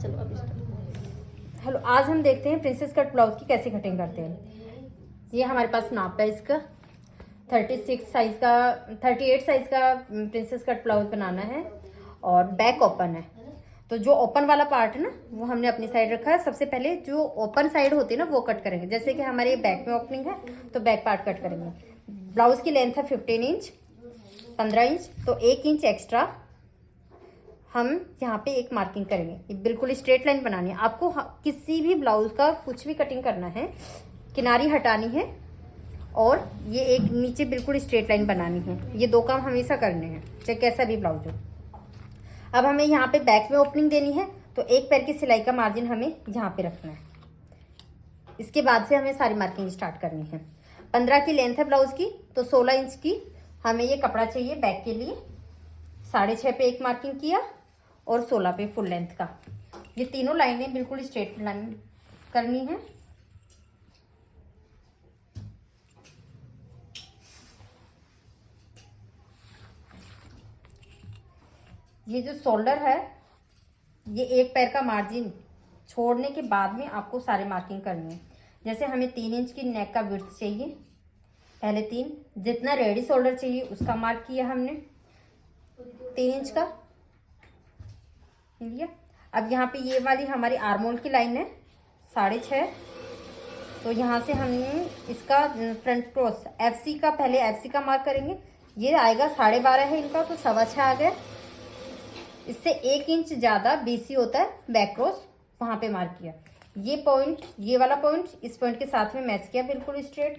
चलो अब start. Hello, आज हम देखते हैं प्रिंसेस कट ब्लाउज की कैसे कटिंग करते हैं। ये हमारे पास नाप है इसका 36 साइज का 38 साइज का प्रिंसेस कट ब्लाउज बनाना है और बैक ओपन है। तो जो ओपन वाला पार्ट है ना वो हमने अपनी साइड रखा है। सबसे पहले जो ओपन साइड होती है ना वो कट करेंगे। जैसे कि हमारे बैक में ओपनिंग है तो बैक पार्ट कट करेंगे। ब्लाउज की लेंथ है 15 इंच 15 इंच, तो 1 इंच एक्स्ट्रा हम यहाँ पे एक मार्किंग करेंगे। ये बिल्कुल स्ट्रेट लाइन बनानी है आपको। किसी भी ब्लाउज का कुछ भी कटिंग करना है, किनारी हटानी है और ये एक नीचे बिल्कुल स्ट्रेट लाइन बनानी है। ये दो काम हमेशा करने हैं चाहे कैसा भी ब्लाउज हो। अब हमें यहाँ पे बैक में ओपनिंग देनी है तो एक पैर की सिलाई का मार्जिन हमें यहाँ पे रखना है। इसके बाद से हमें सारी मार्किंग स्टार्ट करनी है। 15 की लेंथ है ब्लाउज की, तो 16 इंच की हमें ये कपड़ा चाहिए बैक के लिए। 6.5 पे एक मार्किंग किया और 16 पे फुल लेंथ का। ये तीनों लाइनें बिल्कुल स्ट्रेट लाइन करनी है। ये जो शोल्डर है ये एक पैर का मार्जिन छोड़ने के बाद में आपको सारे मार्किंग करनी है। जैसे हमें 3 इंच की नेक का विड्थ चाहिए, पहले 3 जितना रेडी शोल्डर चाहिए उसका मार्क किया हमने 3 इंच का लिया। अब यहाँ पे ये वाली हमारी आर्मोल की लाइन है 6.5, तो यहाँ से हमने इसका फ्रंट क्रॉस एफसी का पहले एफसी का मार्क करेंगे। ये आएगा 12.5 है इनका, तो 6.25 आ गया। इससे 1 इंच ज़्यादा बीसी होता है बैक क्रॉस, वहाँ पे मार्क किया। ये पॉइंट, ये वाला पॉइंट इस पॉइंट के साथ में मैच किया बिल्कुल स्ट्रेट।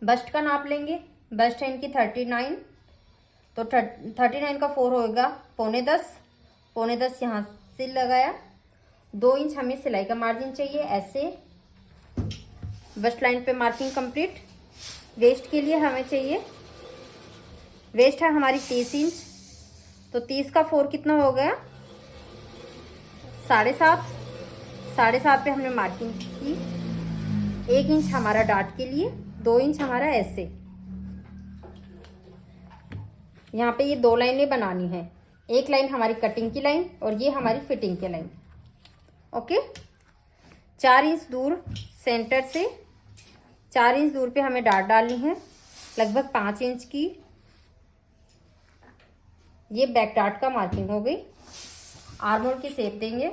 बस्ट का नाप लेंगे। बस्ट है इनकी 39, तो 39 का 4 होगा 9.25। 9.25 यहाँ से लगाया। 2 इंच हमें सिलाई का मार्जिन चाहिए ऐसे। बस्ट लाइन पे मार्किंग कंप्लीट। वेस्ट के लिए हमें चाहिए, वेस्ट है हमारी 30 इंच, तो 30 का 4 कितना हो गया 7.5। 7.5 पे हमने मार्किंग की। 1 इंच हमारा डार्ट के लिए, 2 इंच हमारा ऐसे। यहाँ पे ये 2 लाइनें बनानी है। एक लाइन हमारी कटिंग की लाइन और ये हमारी फिटिंग की लाइन। ओके, 4 इंच दूर सेंटर से 4 इंच दूर पे हमें डार्ट डालनी है, लगभग 5 इंच की। ये बैक डार्ट का मार्किंग हो गई। आर्मोल की शेप देंगे।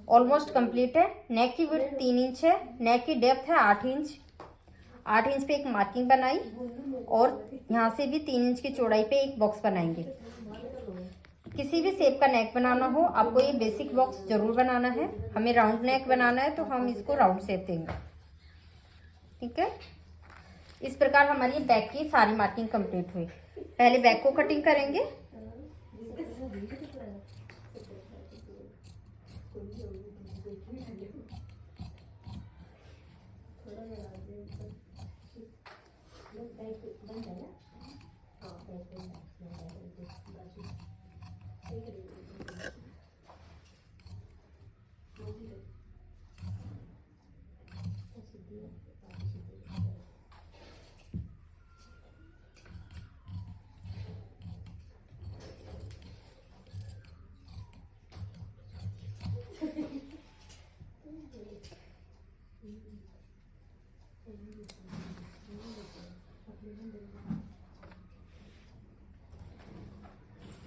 ऑलमोस्ट कंप्लीट है। नेक की विड्थ 3 इंच है, नेक की डेप्थ है 8 इंच। 8 इंच पे एक मार्किंग बनाई और यहाँ से भी 3 इंच की चौड़ाई पे एक बॉक्स बनाएंगे। किसी भी शेप का नेक बनाना हो आपको ये बेसिक बॉक्स जरूर बनाना है। हमें राउंड नेक बनाना है तो हम इसको राउंड शेप देंगे। ठीक है, इस प्रकार हमारी बैक की सारी मार्किंग कंप्लीट हुई। पहले बैक को कटिंग करेंगे।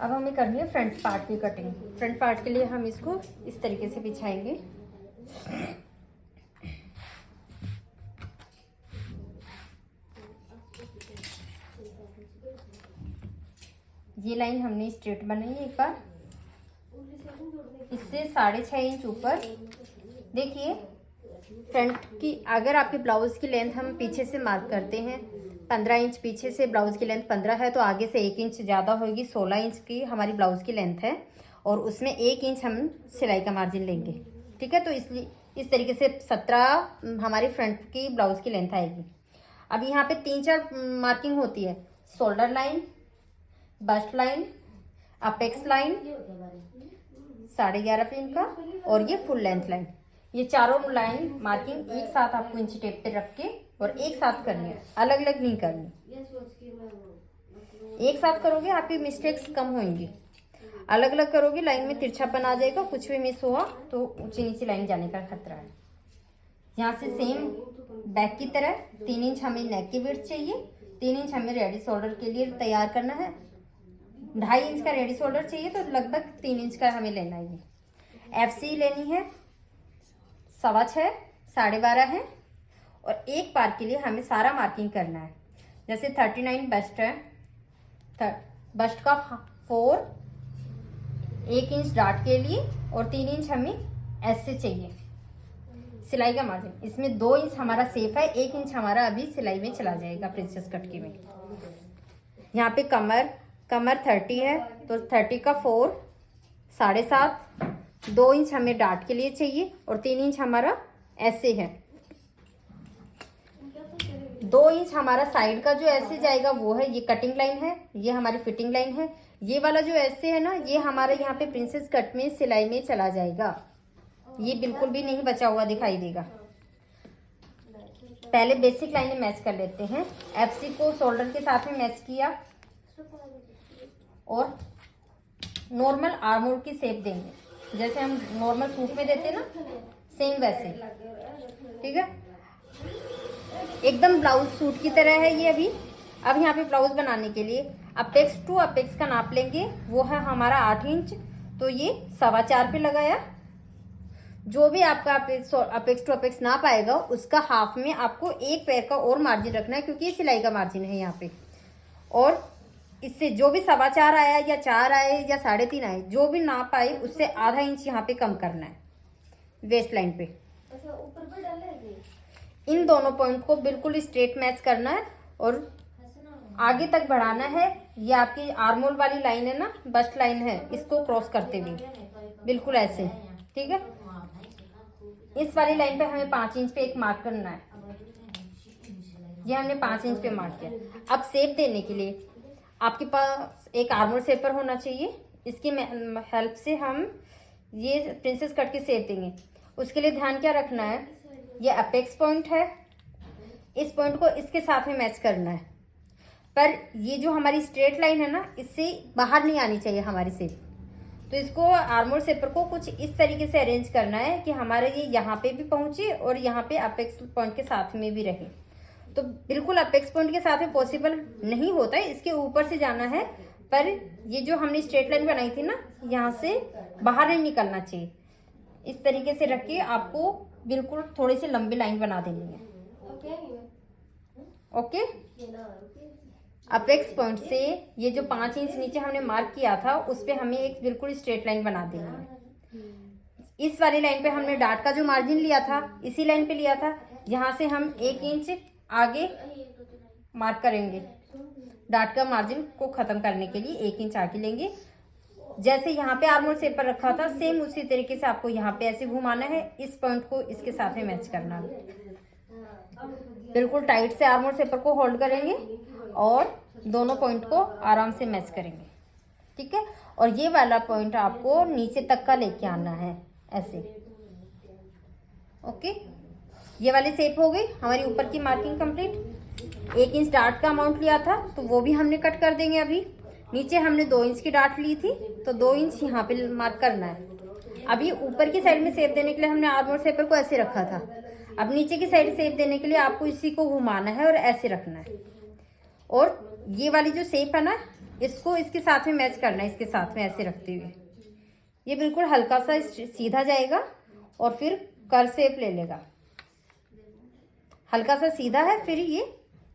अब हमें करनी है फ्रंट पार्ट की कटिंग। फ्रंट पार्ट के लिए हम इसको इस तरीके से बिछाएंगे। ये लाइन हमने स्ट्रेट बनाई है एक बार। इससे 6.5 इंच ऊपर देखिए फ्रंट की, अगर आपके ब्लाउज की लेंथ हम पीछे से मार्क करते हैं 15 इंच, पीछे से ब्लाउज की लेंथ 15 है तो आगे से 1 इंच ज़्यादा होगी। 16 इंच की हमारी ब्लाउज की लेंथ है और उसमें 1 इंच हम सिलाई का मार्जिन लेंगे। ठीक है, तो इसलिए इस तरीके से 17 हमारी फ्रंट की ब्लाउज की लेंथ आएगी। अब यहाँ पे 3-4 मार्किंग होती है। Shoulder line, bust line, apex line 11.5 पे इनका, और ये फुल लेंथ लाइन। ये चारों लाइन मार्किंग एक साथ आपको इंची टेप पे रख के और एक साथ करनी है, अलग अलग नहीं करनी। एक साथ करोगे आपकी मिस्टेक्स कम होंगी, अलग अलग करोगे लाइन में तिरछापन आ जाएगा, कुछ भी मिस हुआ तो ऊंची नीची लाइन जाने का खतरा है। यहाँ से सेम बैक की तरह 3 इंच हमें नेक की विड्थ चाहिए, 3 इंच हमें रेडी शोल्डर के लिए तैयार करना है, 2.5 इंच का रेडी शोल्डर चाहिए तो लगभग 3 इंच का हमें लेना है। FC लेनी है 6.25, 12.5 है। और एक बार के लिए हमें सारा मार्किंग करना है। जैसे 39 बस्ट है, बस्ट का 4, 1 इंच डार्ट के लिए और 3 इंच हमें ऐसे चाहिए सिलाई का मार्जिन। इसमें 2 इंच हमारा सेफ है, 1 इंच हमारा अभी सिलाई में चला जाएगा प्रिंसेस कट के में। यहाँ पे कमर 30 है तो 30 का 4, 7.5, 2 इंच हमें डार्ट के लिए चाहिए और 3 इंच हमारा ऐसे है। 2 इंच हमारा साइड का जो ऐसे जाएगा वो है, ये कटिंग लाइन है, ये हमारी फिटिंग लाइन है। ये वाला जो ऐसे है ना, ये हमारे यहाँ पे प्रिंसेस कट में सिलाई में चला जाएगा, ये बिल्कुल भी नहीं बचा हुआ दिखाई देगा। पहले बेसिक लाइनें मैच कर लेते हैं। FC को शोल्डर के साथ में मैच किया और नॉर्मल आर्म होल की शेप देंगे, जैसे हम नॉर्मल सूट में देते हैं ना, सेम वैसे। ठीक है, एकदम ब्लाउज सूट की तरह है ये अभी। अब यहाँ पे ब्लाउज बनाने के लिए अपेक्स टू अपेक्स का नाप लेंगे, वो है हमारा 8 इंच, तो ये 4.25 पे लगाया। जो भी आपका अपेक्स टू अपेक्स नाप आएगा उसका हाफ में आपको एक पैर का और मार्जिन रखना है, क्योंकि ये सिलाई का मार्जिन है यहाँ पे। और इससे जो भी 4.25 आया या 4 आए या 3.5 आए, जो भी नाप आए उससे आधा इंच यहाँ पे कम करना है वेस्ट लाइन पे। इन दोनों पॉइंट को बिल्कुल स्ट्रेट मैच करना है और आगे तक बढ़ाना है। ये आपकी आर्मोल वाली लाइन है ना, बस्ट लाइन है, इसको क्रॉस करते हुए बिल्कुल ऐसे। ठीक है, इस वाली लाइन पे हमें 5 इंच पे एक मार्क करना है, ये हमने 5 इंच पे मार्क किया। अब शेप देने के लिए आपके पास एक आर्मोल शेपर होना चाहिए, इसकी हेल्प से हम ये प्रिंसेस कट की शेप देंगे। उसके लिए ध्यान क्या रखना है, ये अपेक्स पॉइंट है, इस पॉइंट को इसके साथ में मैच करना है, पर ये जो हमारी स्ट्रेट लाइन है ना, इससे बाहर नहीं आनी चाहिए हमारी शेप। तो इसको आर्मोल शेपर को कुछ इस तरीके से अरेंज करना है कि हमारे ये यहाँ पे भी पहुंचे और यहाँ पे अपेक्स पॉइंट के साथ में भी रहे। तो बिल्कुल अपेक्स पॉइंट के साथ में पॉसिबल नहीं होता है, इसके ऊपर से जाना है, पर ये जो हमने स्ट्रेट लाइन बनाई थी ना, यहाँ से बाहर नहीं निकलना चाहिए। इस तरीके से रख के आपको बिल्कुल थोड़ी सी लंबी लाइन बना देनी है। ओके, अपेक्स पॉइंट से ये जो 5 इंच नीचे हमने मार्क किया था, उस पे हमें एक बिल्कुल स्ट्रेट लाइन बना देनी है। इस वाली लाइन पे हमने डार्ट का जो मार्जिन लिया था, इसी लाइन पे लिया था, यहाँ से हम 1 इंच आगे मार्क करेंगे। डार्ट का मार्जिन को खत्म करने के लिए 1 इंच आगे लेंगे। जैसे यहाँ पे आर्मोल शेप पर रखा था, सेम उसी तरीके से आपको यहाँ पे ऐसे घुमाना है, इस पॉइंट को इसके साथ में मैच करना है। बिल्कुल टाइट से आर्मोल शेपर को होल्ड करेंगे और दोनों पॉइंट को आराम से मैच करेंगे। ठीक है, और ये वाला पॉइंट आपको नीचे तक का लेके आना है ऐसे। ओके, ये वाली शेप हो गई हमारी ऊपर की मार्किंग कंप्लीट। 1 इंच डार्ट का अमाउंट लिया था तो वो भी हमने कट कर देंगे। अभी नीचे हमने 2 इंच की डार्ट ली थी तो 2 इंच यहाँ पे मार्क करना है। अभी ऊपर की साइड में शेप देने के लिए हमने आर्मोल शेपर को ऐसे रखा था, अब नीचे की साइड शेप देने के लिए आपको इसी को घुमाना है और ऐसे रखना है। और ये वाली जो शेप है ना, इसको इसके साथ में मैच करना है, इसके साथ में ऐसे रखते हुए ये बिल्कुल हल्का सा सीधा जाएगा और फिर कर्व शेप ले लेगा। हल्का सा सीधा है, फिर ये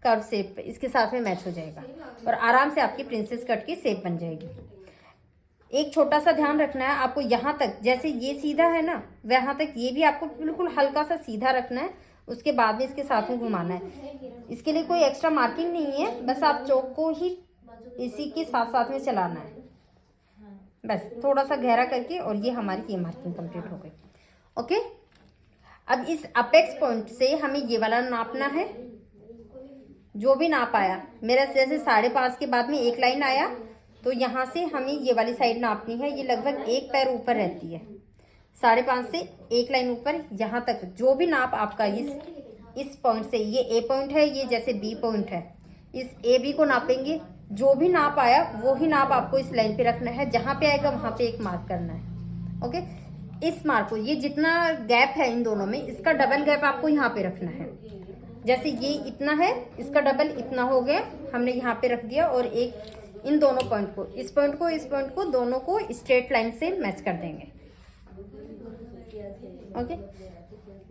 कर्व शेप इसके साथ में मैच हो जाएगा और आराम से आपकी प्रिंसेस कट की शेप बन जाएगी। एक छोटा सा ध्यान रखना है आपको, यहाँ तक जैसे ये सीधा है ना, वहाँ तक ये भी आपको बिल्कुल हल्का सा सीधा रखना है, उसके बाद में इसके साथ में घुमाना है। इसके लिए कोई एक्स्ट्रा मार्किंग नहीं है, बस आप चौक को ही इसी के साथ साथ में चलाना है, बस थोड़ा सा गहरा करके। और ये हमारी ये मार्किंग कंप्लीट हो गई। ओके, अब इस अपेक्स पॉइंट से हमें ये वाला नापना है। जो भी नाप आया मेरा, जैसे 5.5 के बाद में एक लाइन आया तो यहाँ से हमें ये वाली साइड नापनी है। ये लगभग 1 पैर ऊपर रहती है, 5.5 से 1 लाइन ऊपर यहाँ तक। जो भी नाप आपका इस पॉइंट से, ये ए पॉइंट है, ये जैसे बी पॉइंट है, इस ए बी को नापेंगे, जो भी नाप आया वो ही नाप आपको इस लाइन पे रखना है, जहां पे आएगा वहां पे एक मार्क करना है। ओके, इस मार्क को, ये जितना गैप है इन दोनों में, इसका डबल गैप आपको यहाँ पे रखना है। जैसे ये इतना है, इसका डबल इतना हो गया, हमने यहाँ पे रख दिया। और एक इन दोनों पॉइंट को, इस पॉइंट को, इस पॉइंट को, दोनों को स्ट्रेट लाइन से मैच कर देंगे। ओके,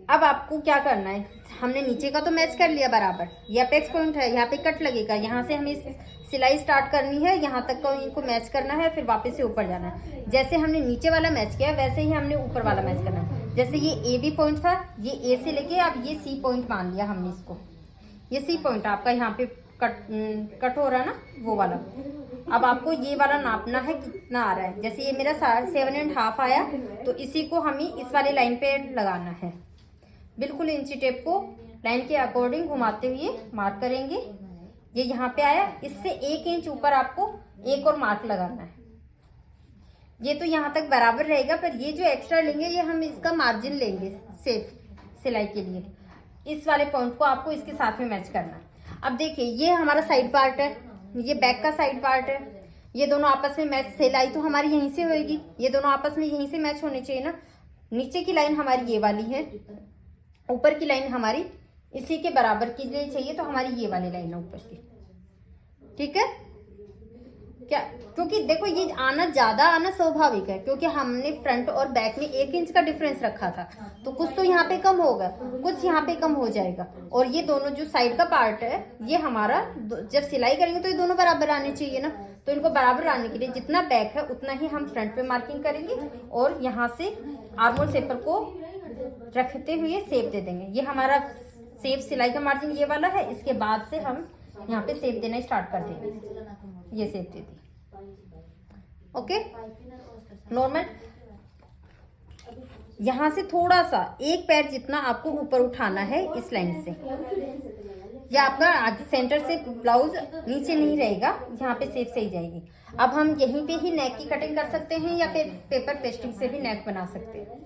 अब आपको क्या करना है, हमने नीचे का तो मैच कर लिया बराबर, ये अपेक्स पॉइंट है, यहाँ पे कट लगेगा, यहाँ से हमें सिलाई स्टार्ट करनी है, यहाँ तक का इनको मैच करना है, फिर वापस से ऊपर जाना है। जैसे हमने नीचे वाला मैच किया वैसे ही हमने ऊपर वाला मैच करना है। जैसे ये ए बी पॉइंट था, ये ए से लेके अब ये सी पॉइंट मान लिया हमने इसको, ये सी पॉइंट आपका यहाँ पे कट हो रहा है ना, वो वाला। अब आपको ये वाला नापना है कितना आ रहा है। जैसे ये मेरा 7.5 आया, तो इसी को हमें इस वाली लाइन पे लगाना है। बिल्कुल इंची टेप को लाइन के अकॉर्डिंग घुमाते हुए मार्क करेंगे। ये यहाँ पे आया, इससे 1 इंच ऊपर आपको एक और मार्क लगाना है। ये तो यहाँ तक बराबर रहेगा, पर ये जो एक्स्ट्रा लेंगे ये हम इसका मार्जिन लेंगे सेफ सिलाई के लिए। इस वाले पॉइंट को आपको इसके साथ में मैच करना है। अब देखिए, ये हमारा साइड पार्ट है, ये बैक का साइड पार्ट है, ये दोनों आपस में मैच, सिलाई तो हमारी यहीं से होगी, ये दोनों आपस में यहीं से मैच होने चाहिए ना। नीचे की लाइन हमारी ये वाली है, ऊपर की लाइन हमारी इसी के बराबर की लिए चाहिए, तो हमारी ये वाली लाइन है ऊपर की। ठीक है क्या, क्योंकि देखो ये ज्यादा आना स्वाभाविक है, क्योंकि हमने फ्रंट और बैक में 1 इंच का डिफरेंस रखा था, तो कुछ तो यहाँ पे कम होगा, कुछ यहाँ पे कम हो जाएगा। और ये दोनों जो साइड का पार्ट है, ये हमारा जब सिलाई करेंगे तो ये दोनों बराबर आने चाहिए ना। तो इनको बराबर आने के लिए जितना बैक है उतना ही हम फ्रंट पे मार्किंग करेंगे, और यहाँ से आर्मोल शेपर को रखते हुए शेप दे देंगे। ये हमारा शेप सिलाई का मार्जिन ये वाला है। इसके बाद से हम यहाँ पे शेप देना स्टार्ट कर देंगे। ये शेप दे दी, ओके। नॉर्मल यहाँ से थोड़ा सा एक पैर जितना आपको ऊपर उठाना है इस लाइन से। या आपका आगे सेंटर से ब्लाउज नीचे नहीं रहेगा, यहाँ पे शेप सही जाएगी। अब हम यहीं पे ही नेक की कटिंग कर सकते हैं, या पेपर पेस्टिंग से भी नेक बना सकते हैं,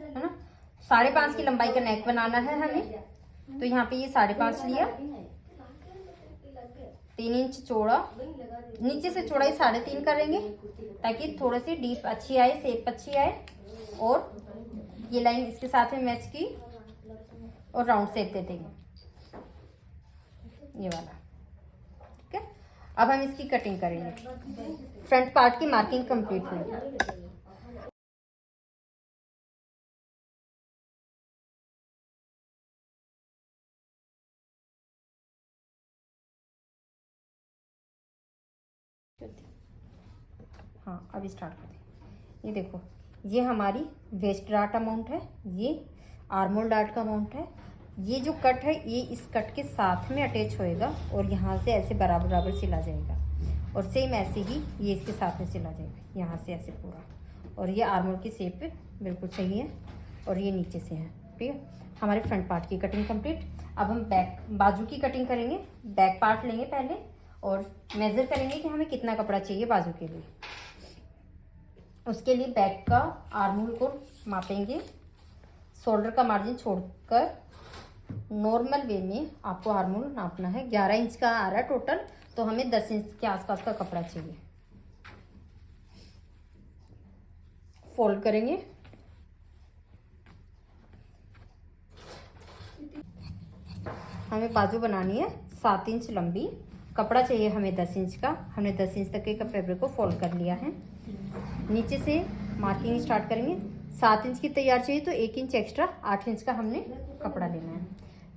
है ना। 5.5 की लंबाई का नेक बनाना है हमें, तो यहाँ पे ये 5.5 लिया, 3 इंच चौड़ा, नीचे से चौड़ाई 3.5 करेंगे, ताकि थोड़ी सी डीप अच्छी आए, शेप अच्छी आए। और ये लाइन इसके साथ में मैच की, और राउंड शेप दे देंगे ये वाला। ठीक है, अब हम इसकी कटिंग करेंगे। फ्रंट पार्ट की मार्किंग कंप्लीट हुई। हाँ, अब स्टार्ट करते हैं। ये देखो, ये हमारी वेस्ट डार्ट अमाउंट है, ये आर्मोल डार्ट का अमाउंट है। ये जो कट है ये इस कट के साथ में अटैच होएगा, और यहाँ से ऐसे बराबर बराबर सिला जाएगा। और सेम ऐसे ही ये इसके साथ में सिला जाएगा, यहाँ से ऐसे पूरा। और ये आर्मोल की शेप बिल्कुल सही है, और ये नीचे से है। ठीक है, हमारे फ्रंट पार्ट की कटिंग कंप्लीट। अब हम बैक बाजू की कटिंग करेंगे। बैक पार्ट लेंगे पहले, और मेजर करेंगे कि हमें कितना कपड़ा चाहिए बाजू के लिए। उसके लिए बैक का आर्मोल को मापेंगे, शोल्डर का मार्जिन छोड़कर नॉर्मल वे में आपको आर्मोल नापना है। 11 इंच का आ रहा है टोटल, तो हमें 10 इंच के आसपास का कपड़ा चाहिए। फोल्ड करेंगे, हमें बाजू बनानी है 7 इंच लंबी, कपड़ा चाहिए हमें 10 इंच का। हमने 10 इंच तक के फैब्रिक को फोल्ड कर लिया है। नीचे से मार्किंग स्टार्ट करेंगे। 7 इंच की तैयार चाहिए, तो 1 इंच एक्स्ट्रा 8 इंच का हमने कपड़ा लेना है।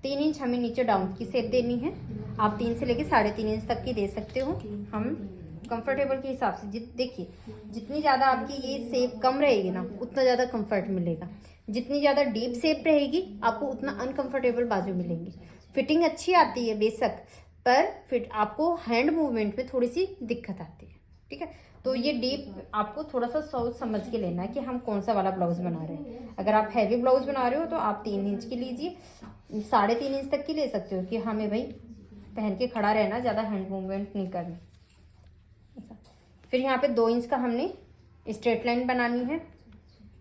3 इंच हमें नीचे डाउन की शेप देनी है। आप 3 से लेके 3.5 इंच तक की दे सकते हो, हम कंफर्टेबल के हिसाब से। देखिए, जितनी ज़्यादा आपकी ये शेप कम रहेगी ना, उतना ज़्यादा कंफर्ट मिलेगा। जितनी ज़्यादा डीप शेप रहेगी, आपको उतना अनकंफर्टेबल बाजू मिलेंगी। फिटिंग अच्छी आती है बेशक, पर फिट आपको हैंड मूवमेंट में थोड़ी सी दिक्कत आती है। ठीक है, तो ये डीप आपको थोड़ा सा सोच समझ के लेना है कि हम कौन सा वाला ब्लाउज बना रहे हैं। अगर आप हैवी ब्लाउज बना रहे हो तो आप 3 इंच की लीजिए, 3.5 इंच तक की ले सकते हो, कि हमें भाई पहन के खड़ा रहना, ज़्यादा हैंड मूवमेंट नहीं करनी। फिर यहाँ पे 2 इंच का हमने स्ट्रेट लाइन बनानी है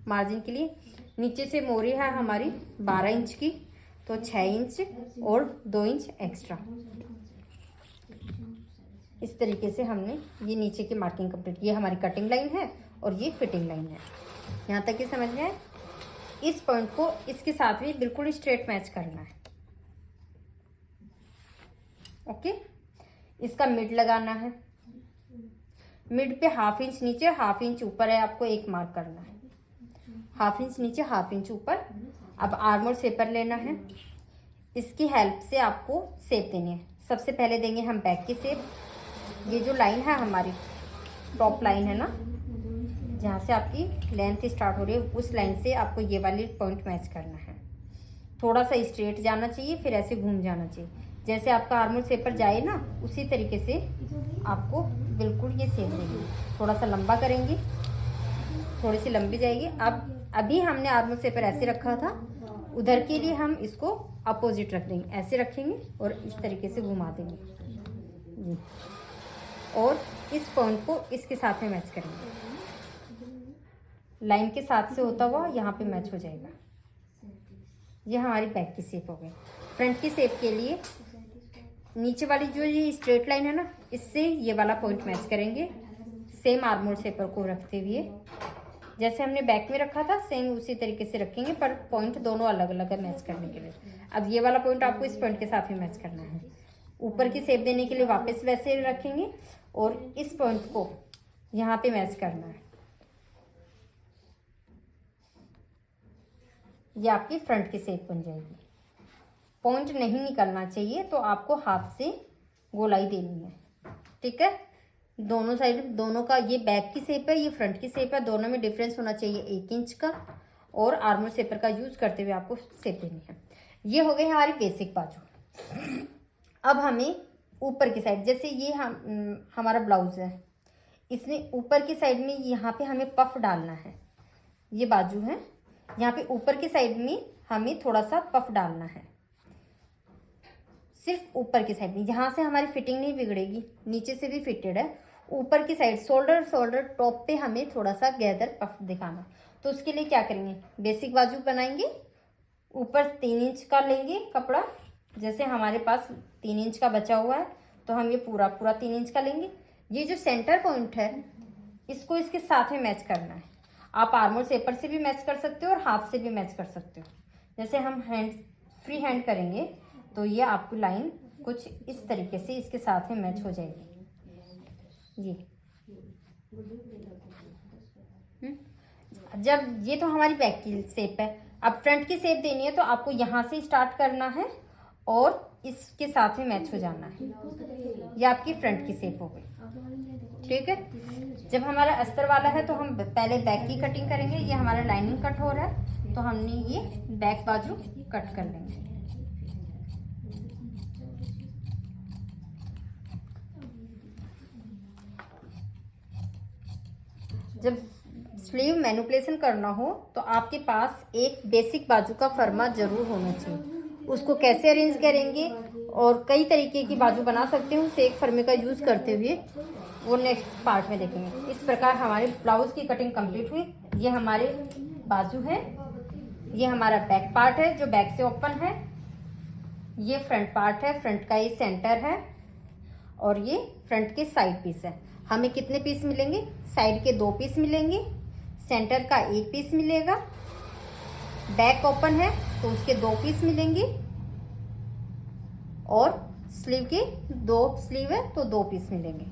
मार्जिन के लिए। नीचे से मोरी है हमारी 12 इंच की, तो 6 इंच और 2 इंच एक्स्ट्रा। इस तरीके से हमने ये नीचे की मार्किंग कंप्लीट, ये हमारी कटिंग लाइन है और ये फिटिंग लाइन है। यहाँ तक ये समझ में आए। इस पॉइंट को इसके साथ भी बिल्कुल स्ट्रेट मैच करना है। ओके, इसका मिड लगाना है। मिड पे 1/2 इंच नीचे 1/2 इंच ऊपर है, आपको एक मार्क करना है। 1/2 इंच नीचे 1/2 इंच ऊपर। अब आर्मोर शेपर लेना है, इसकी हेल्प से आपको शेप देनी है। सबसे पहले देंगे हम बैक की शेप। ये जो लाइन है हमारी टॉप लाइन है ना, जहाँ से आपकी लेंथ स्टार्ट हो रही है, उस लाइन से आपको ये वाली पॉइंट मैच करना है। थोड़ा सा स्ट्रेट जाना चाहिए, फिर ऐसे घूम जाना चाहिए। जैसे आपका आर्मोर शेपर जाए ना, उसी तरीके से आपको बिल्कुल ये शेप देंगे। थोड़ा सा लंबा करेंगे, थोड़ी सी लंबी जाएगी। अब अभी हमने आर्मोर शेपर ऐसे रखा था, उधर के लिए हम इसको अपोजिट रख देंगे, ऐसे रखेंगे और इस तरीके से घुमा देंगे जी। और इस पॉइंट को इसके साथ में मैच करेंगे, लाइन के साथ से होता हुआ यहाँ पे मैच हो जाएगा। ये हमारी बैक की शेप हो गई। फ्रंट की शेप के लिए नीचे वाली जो ये स्ट्रेट लाइन है ना, इससे ये वाला पॉइंट मैच करेंगे, सेम आर्मोर शेपर को रखते हुए। जैसे हमने बैक में रखा था सेम उसी तरीके से रखेंगे, पर पॉइंट दोनों अलग अलग है मैच करने के लिए। अब ये वाला पॉइंट आपको इस पॉइंट के साथ ही मैच करना है। ऊपर की शेप देने के लिए वापस वैसे रखेंगे और इस पॉइंट को यहाँ पे मैच करना है। ये आपकी फ्रंट की शेप बन जाएगी। पॉइंट नहीं निकलना चाहिए, तो आपको हाथ से गोलाई देनी है, ठीक है। दोनों साइड, दोनों का, ये बैक की शेप है, ये फ्रंट की शेप है, दोनों में डिफरेंस होना चाहिए 1 इंच का। और आर्मोर शेपर का यूज करते हुए आपको शेप देनी है। ये हो गई हमारी बेसिक बाजू। अब हमें ऊपर की साइड, जैसे ये हमारा ब्लाउज है, इसमें ऊपर की साइड में यहाँ पे हमें पफ डालना है। ये बाजू है, यहाँ पे ऊपर की साइड में हमें थोड़ा सा पफ डालना है, सिर्फ ऊपर की साइड में। यहाँ से हमारी फिटिंग नहीं बिगड़ेगी, नीचे से भी फिटेड है। ऊपर की साइड शोल्डर टॉप पे हमें थोड़ा सा गैदर पफ दिखाना। तो उसके लिए क्या करेंगे, बेसिक बाजू बनाएंगे। ऊपर 3 इंच का लेंगे कपड़ा, जैसे हमारे पास 3 इंच का बचा हुआ है, तो हम ये पूरा 3 इंच का लेंगे। ये जो सेंटर पॉइंट है, इसको इसके साथ में मैच करना है। आप आर्मोर शेपर से भी मैच कर सकते हो और हाथ से भी मैच कर सकते हो। जैसे हम फ्री हैंड करेंगे तो ये आपकी लाइन कुछ इस तरीके से इसके साथ में मैच हो जाएगी। ये जब ये तो हमारी बैक की शेप है। अब फ्रंट की शेप देनी है, तो आपको यहाँ से स्टार्ट करना है और इसके साथ में मैच हो जाना है। ये आपकी फ्रंट की शेप हो गई, ठीक है। जब हमारा अस्तर वाला है तो हम पहले बैक की कटिंग करेंगे। ये हमारा लाइनिंग कट हो रहा है, तो हमने ये बैक बाजू कट कर लेंगे। जब स्लीव मैनिपुलेशन करना हो तो आपके पास एक बेसिक बाजू का फर्मा जरूर होना चाहिए। उसको कैसे अरेंज करेंगे और कई तरीके की बाजू बना सकते हैं उसे एक फर्मे का यूज करते हुए, वो नेक्स्ट पार्ट में देखेंगे। इस प्रकार हमारे ब्लाउज की कटिंग कंप्लीट हुई। ये हमारे बाजू है, ये हमारा बैक पार्ट है जो बैक से ओपन है, ये फ्रंट पार्ट है, फ्रंट का ये सेंटर है, और ये फ्रंट के साइड पीस है। हमें कितने पीस मिलेंगे, साइड के 2 पीस मिलेंगे, सेंटर का 1 पीस मिलेगा, बैक ओपन है तो उसके 2 पीस मिलेंगे, और स्लीव के 2 स्लीव है तो 2 पीस मिलेंगे।